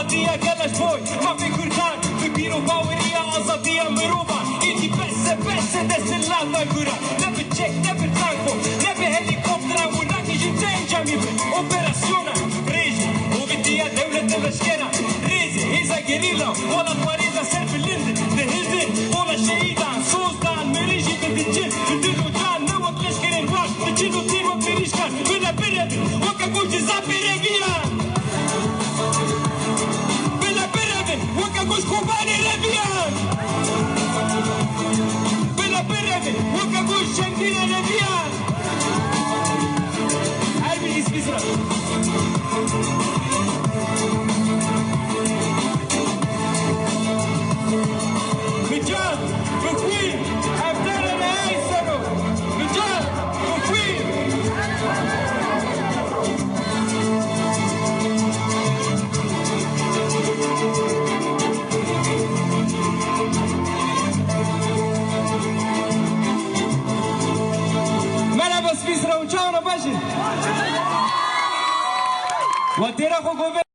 Azadiya gelash boy Ma pe kurtan Pe biro baweria Azadiya miroba Iti besse Desse lata gura Nebe çek nebe tanko Nebe helikoptera Unaki jiten jamibe Operasyona Rezi Uvitiya devlete leşkera Rezi Hiza gerilla Ola pariza serpilindi De hildi Ola şehidan Sozdan Meriji de dicil Dilu can Nevot leşkerin var Diçidu tiro perişkan Bile birebi Oka kuji zapiregiyan Bile birebi Oka kuj kubani rebiyan Bile birebi Oka kuj şenkine rebiyan Her bir ismi sıra Mican, the Queen, I've done an Aisano. Mican, the Queen. Merhaba, Svisra, uçağına başı. Vatera kokobe.